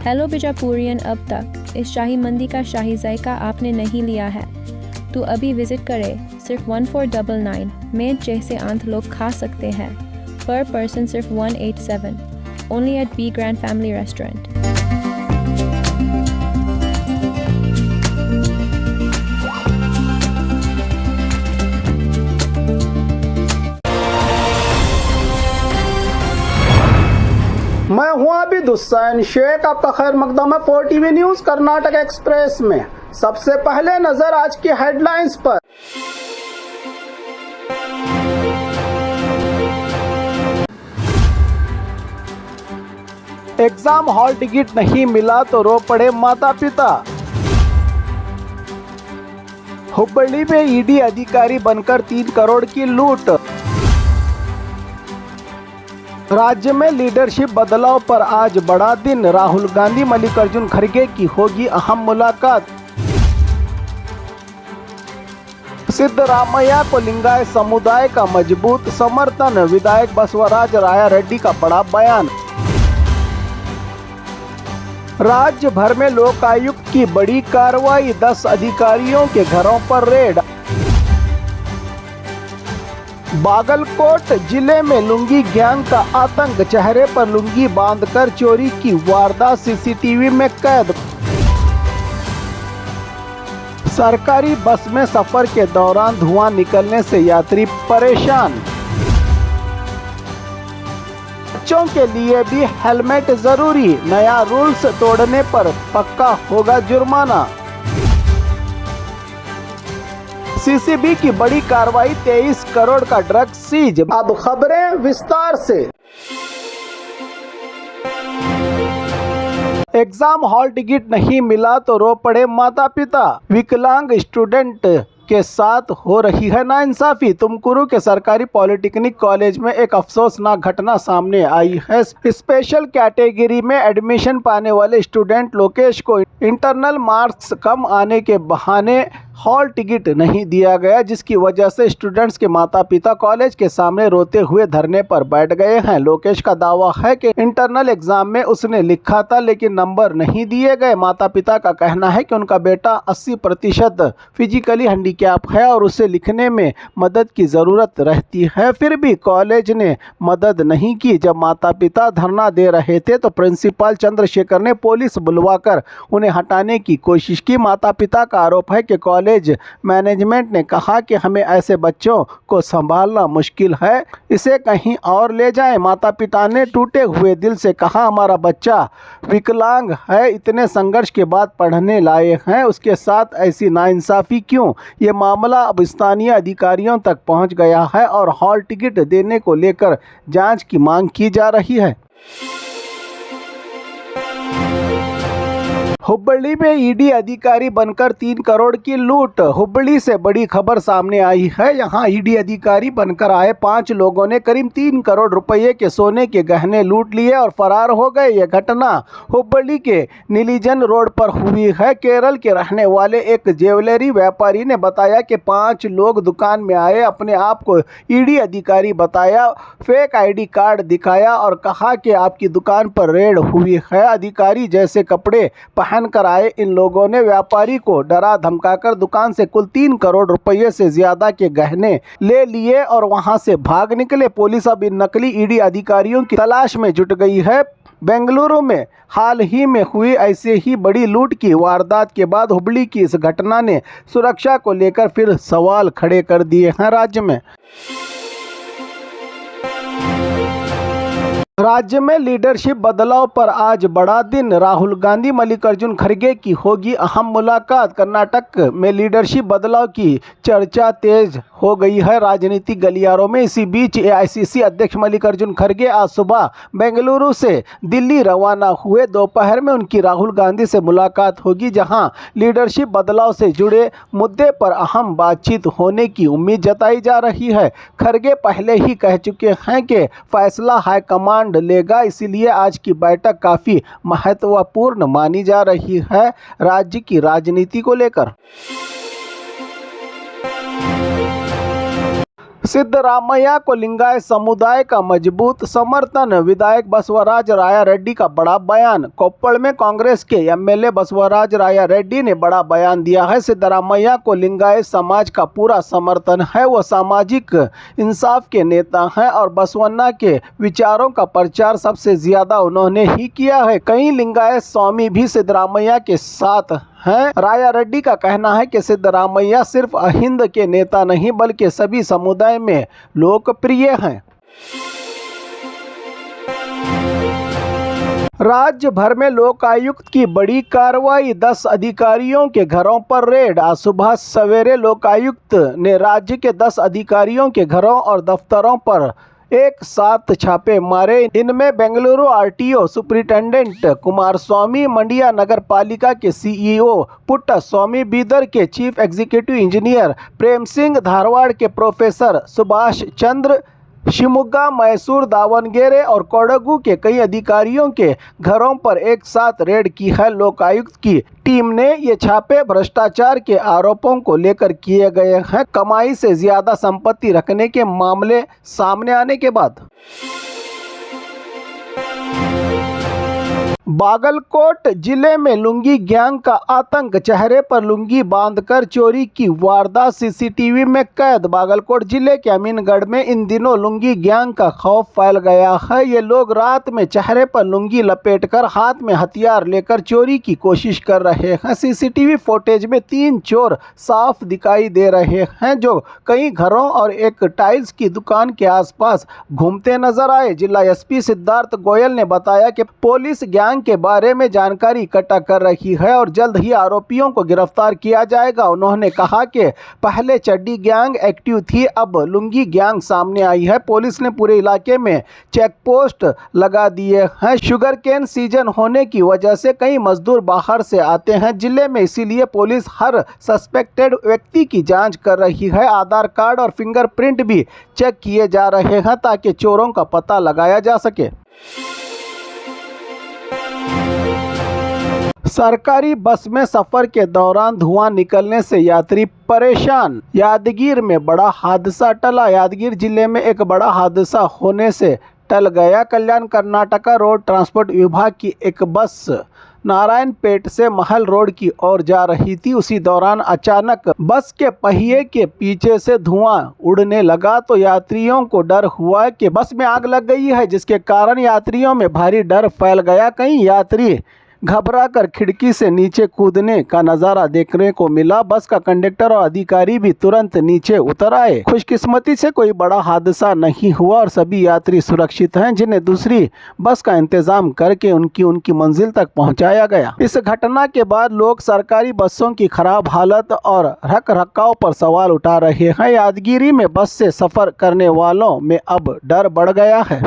Hello बिजापुरियन, अब तक इस शाही मंदी का शाही जायका आपने नहीं लिया है तो अभी विजिट करें। सिर्फ 1499 में जैसे आंत लोग खा सकते हैं। पर पर्सन सिर्फ 187। Only at B grand family restaurant. मैं हूं आबिद हुसैन शेख, आपका खैर मकदम है 4TV न्यूज कर्नाटक एक्सप्रेस में। सबसे पहले नजर आज की हेडलाइंस पर। एग्जाम हॉल टिकट नहीं मिला तो रो पड़े माता पिता। हुबली में ईडी अधिकारी बनकर 3 करोड़ की लूट। राज्य में लीडरशिप बदलाव पर आज बड़ा दिन। राहुल गांधी मल्लिकार्जुन खड़गे की होगी अहम मुलाकात। सिद्धरामैया को लिंगायत समुदाय का मजबूत समर्थन। विधायक बसवराज राया रेड्डी का बड़ा बयान। राज्य भर में लोकायुक्त की बड़ी कार्रवाई। 10 अधिकारियों के घरों पर रेड। बागलकोट जिले में लुंगी गैंग का आतंक। चेहरे पर लुंगी बांधकर चोरी की वारदात सीसीटीवी में कैद। सरकारी बस में सफर के दौरान धुआं निकलने से यात्री परेशान। बच्चों के लिए भी हेलमेट जरूरी। नया रूल्स तोड़ने पर पक्का होगा जुर्माना। सीसीबी की बड़ी कार्रवाई। 23 करोड़ का ड्रग्स सीज। अब खबरें विस्तार से। एग्जाम हॉल टिकट नहीं मिला तो रो पड़े माता पिता। विकलांग स्टूडेंट के साथ हो रही है नाइंसाफी। तुमकुरू के सरकारी पॉलिटेक्निक कॉलेज में एक अफसोसनाक घटना सामने आई है। स्पेशल कैटेगरी में एडमिशन पाने वाले स्टूडेंट लोकेश को इंटरनल मार्क्स कम आने के बहाने हॉल टिकट नहीं दिया गया, जिसकी वजह से स्टूडेंट्स के माता पिता कॉलेज के सामने रोते हुए धरने पर बैठ गए हैं। लोकेश का दावा है कि इंटरनल एग्जाम में उसने लिखा था लेकिन नंबर नहीं दिए गए। माता पिता का कहना है कि उनका बेटा 80% फिजिकली हैंडीकैप है और उसे लिखने में मदद की ज़रूरत रहती है, फिर भी कॉलेज ने मदद नहीं की। जब माता पिता धरना दे रहे थे तो प्रिंसिपल चंद्रशेखर ने पुलिस बुलवाकर उन्हें हटाने की कोशिश की। माता पिता का आरोप है कि कॉलेज मैनेजमेंट ने कहा कि हमें ऐसे बच्चों को संभालना मुश्किल है, इसे कहीं और ले जाएं। माता पिता ने टूटे हुए दिल से कहा, हमारा बच्चा विकलांग है, इतने संघर्ष के बाद पढ़ने लाए हैं, उसके साथ ऐसी नाइंसाफी क्यों? ये मामला अब स्थानीय अधिकारियों तक पहुंच गया है और हॉल टिकट देने को लेकर जांच की मांग की जा रही है। हुबली में ईडी अधिकारी बनकर 3 करोड़ की लूट। हुबली से बड़ी खबर सामने आई है। यहां ईडी अधिकारी बनकर आए 5 लोगों ने करीब 3 करोड़ रुपए के सोने के गहने लूट लिए और फरार हो गए। यह घटना हुबली के नीलीजन रोड पर हुई है। केरल के रहने वाले एक ज्वेलरी व्यापारी ने बताया कि 5 लोग दुकान में आए, अपने आप को ईडी अधिकारी बताया, फेक आईडी कार्ड दिखाया और कहा कि आपकी दुकान पर रेड हुई है। अधिकारी जैसे कपड़े पहन कर आए इन लोगों ने व्यापारी को डरा धमकाकर दुकान से कुल 3 करोड़ रुपए से ज्यादा के गहने ले लिए और वहां से भाग निकले। पुलिस अब इन नकली ईडी अधिकारियों की तलाश में जुट गई है। बेंगलुरु में हाल ही में हुई ऐसे ही बड़ी लूट की वारदात के बाद हुबली की इस घटना ने सुरक्षा को लेकर फिर सवाल खड़े कर दिए हैं राज्य में। राज्य में लीडरशिप बदलाव पर आज बड़ा दिन। राहुल गांधी मल्लिकार्जुन खड़गे की होगी अहम मुलाकात। कर्नाटक में लीडरशिप बदलाव की चर्चा तेज हो गई है राजनीतिक गलियारों में। इसी बीच एआईसीसी अध्यक्ष मल्लिकार्जुन खड़गे आज सुबह बेंगलुरु से दिल्ली रवाना हुए। दोपहर में उनकी राहुल गांधी से मुलाकात होगी, जहां लीडरशिप बदलाव से जुड़े मुद्दे पर अहम बातचीत होने की उम्मीद जताई जा रही है। खड़गे पहले ही कह चुके हैं कि फैसला हाईकमान लेगा, इसीलिए आज की बैठक काफी महत्वपूर्ण मानी जा रही है राज्य की राजनीति को लेकर। सिद्धरामैया को लिंगायत समुदाय का मजबूत समर्थन, विधायक बसवराज राया रेड्डी का बड़ा बयान। कोप्पल में कांग्रेस के एमएलए बसवराज राया रेड्डी ने बड़ा बयान दिया है। सिद्धरामैया को लिंगायत समाज का पूरा समर्थन है, वो सामाजिक इंसाफ के नेता हैं और बसवन्ना के विचारों का प्रचार सबसे ज्यादा उन्होंने ही किया है। कई लिंगायत स्वामी भी सिद्धरामैया के साथ हैं। राया रेड्डी का कहना है कि सिद्धरामैया सिर्फ अहिंद के नेता नहीं बल्कि सभी समुदाय में लोकप्रिय हैं। राज्य भर में लोकायुक्त की बड़ी कार्रवाई, 10 अधिकारियों के घरों पर रेड। आज सुबह सवेरे लोकायुक्त ने राज्य के 10 अधिकारियों के घरों और दफ्तरों पर एक साथ छापे मारे। इनमें बेंगलुरु आरटीओ सुपरिटेंडेंट कुमार स्वामी, मंडिया नगर पालिका के सीईओ पुट्टा स्वामी, बीदर के chief executive engineer Prem Singh, Dharwad के प्रोफेसर सुभाष चंद्र, शिमोगा, मैसूर, दावणगेरे और कोडगु के कई अधिकारियों के घरों पर एक साथ रेड की है। लोकायुक्त की टीम ने ये छापे भ्रष्टाचार के आरोपों को लेकर किए गए हैं। कमाई से ज्यादा संपत्ति रखने के मामले सामने आने के बाद बागलकोट जिले में लुंगी गैंग का आतंक, चेहरे पर लुंगी बांधकर चोरी की वारदात सीसीटीवी में कैद। बागलकोट जिले के अमीनगढ़ में इन दिनों लुंगी गैंग का खौफ फैल गया है। ये लोग रात में चेहरे पर लुंगी लपेटकर हाथ में हथियार लेकर चोरी की कोशिश कर रहे हैं। सीसीटीवी फुटेज में 3 चोर साफ दिखाई दे रहे हैं जो कई घरों और एक टाइल्स की दुकान के आसपास घूमते नजर आए। जिला एसपी सिद्धार्थ गोयल ने बताया कि पुलिस गैंग के बारे में जानकारी इकट्ठा कर रही है और जल्द ही आरोपियों को गिरफ्तार किया जाएगा। उन्होंने कहा कि पहले चड्डी गैंग एक्टिव थी, अब लुंगी गैंग सामने आई है। पुलिस ने पूरे इलाके में चेक पोस्ट लगा दिए हैं। शुगर केन सीजन होने की वजह से कई मजदूर बाहर से आते हैं जिले में, इसीलिए पुलिस हर सस्पेक्टेड व्यक्ति की जांच कर रही है। आधार कार्ड और फिंगरप्रिंट भी चेक किए जा रहे हैं ताकि चोरों का पता लगाया जा सके। सरकारी बस में सफर के दौरान धुआं निकलने से यात्री परेशान। यादगीर में बड़ा हादसा टला। यादगीर जिले में एक बड़ा हादसा होने से टल गया। कल्याण कर्नाटका रोड ट्रांसपोर्ट विभाग की एक बस नारायणपेट से महल रोड की ओर जा रही थी। उसी दौरान अचानक बस के पहिए के पीछे से धुआं उड़ने लगा तो यात्रियों को डर हुआ कि बस में आग लग गई है, जिसके कारण यात्रियों में भारी डर फैल गया। कई यात्री घबराकर खिड़की से नीचे कूदने का नज़ारा देखने को मिला। बस का कंडक्टर और अधिकारी भी तुरंत नीचे उतर आए। खुशकिस्मती से कोई बड़ा हादसा नहीं हुआ और सभी यात्री सुरक्षित हैं, जिन्हें दूसरी बस का इंतजाम करके उनकी मंजिल तक पहुंचाया गया। इस घटना के बाद लोग सरकारी बसों की खराब हालत और रख रखाव पर सवाल उठा रहे हैं। यादगिरी में बस से सफर करने वालों में अब डर बढ़ गया है।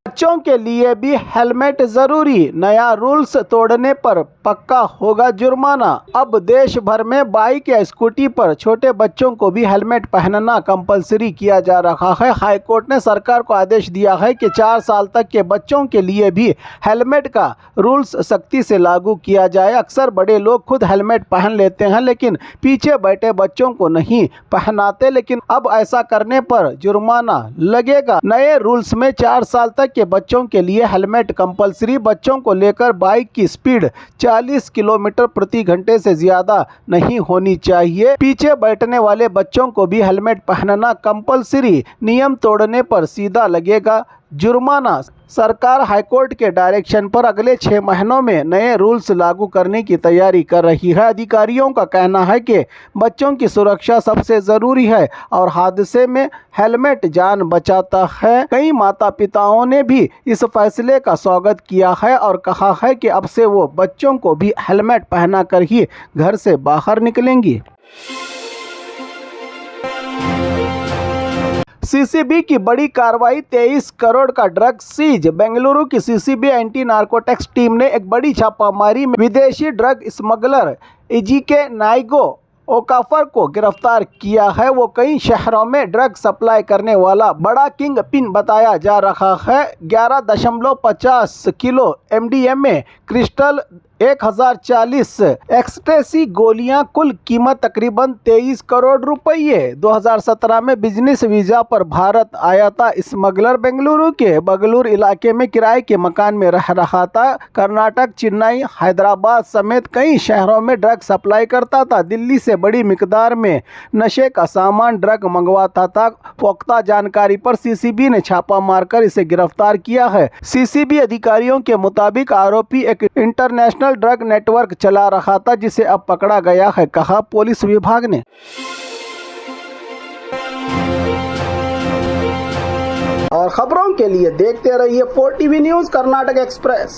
बच्चों के लिए भी हेलमेट जरूरी, नया रूल्स तोड़ने पर पक्का होगा जुर्माना। अब देश भर में बाइक या स्कूटी पर छोटे बच्चों को भी हेलमेट पहनना कंपलसरी किया जा रहा है। हाईकोर्ट ने सरकार को आदेश दिया है कि 4 साल तक के बच्चों के लिए भी हेलमेट का रूल्स सख्ती से लागू किया जाए। अक्सर बड़े लोग खुद हेलमेट पहन लेते हैं लेकिन पीछे बैठे बच्चों को नहीं पहनाते, लेकिन अब ऐसा करने पर जुर्माना लगेगा। नए रूल्स में 4 साल तक के बच्चों के लिए हेलमेट कंपलसरी। बच्चों को लेकर बाइक की स्पीड 40 किलोमीटर प्रति घंटे से ज्यादा नहीं होनी चाहिए। पीछे बैठने वाले बच्चों को भी हेलमेट पहनना कंपलसरी। नियम तोड़ने पर सीधा लगेगा जुर्माना। सरकार हाईकोर्ट के डायरेक्शन पर अगले 6 महीनों में नए रूल्स लागू करने की तैयारी कर रही है। अधिकारियों का कहना है कि बच्चों की सुरक्षा सबसे ज़रूरी है और हादसे में हेलमेट जान बचाता है। कई माता पिताओं ने भी इस फैसले का स्वागत किया है और कहा है कि अब से वो बच्चों को भी हेलमेट पहना कर ही घर से बाहर निकलेंगी। सीसीबी की बड़ी कार्रवाई, 23 करोड़ का ड्रग सीज। बेंगलुरु की सीसीबी एंटी नार्कोटिक्स टीम ने एक बड़ी छापामारी में विदेशी ड्रग स्मगलर इजिके नाइगो ओकाफर को गिरफ्तार किया है। वो कई शहरों में ड्रग सप्लाई करने वाला बड़ा किंग पिन बताया जा रहा है। 11.50 किलो MDMA क्रिस्टल, 1040 एक्सटेसी गोलियां, कुल कीमत तकरीबन 23 करोड़ रुपये। 2017 में बिजनेस वीजा पर भारत आया था स्मगलर बेंगलुरु के बगलूर इलाके में किराए के मकान में रह रहा था। कर्नाटक, चेन्नई, हैदराबाद समेत कई शहरों में ड्रग सप्लाई करता था। दिल्ली से बड़ी मिकदार में नशे का सामान ड्रग मंगवाता था। पुख्ता जानकारी पर सीसीबी ने छापा मारकर इसे गिरफ्तार किया है। सीसीबी अधिकारियों के मुताबिक आरोपी एक इंटरनेशनल ड्रग नेटवर्क चला रहा था, जिसे अब पकड़ा गया है, कहा पुलिस विभाग ने। और खबरों के लिए देखते रहिए 4TV न्यूज़ कर्नाटक एक्सप्रेस।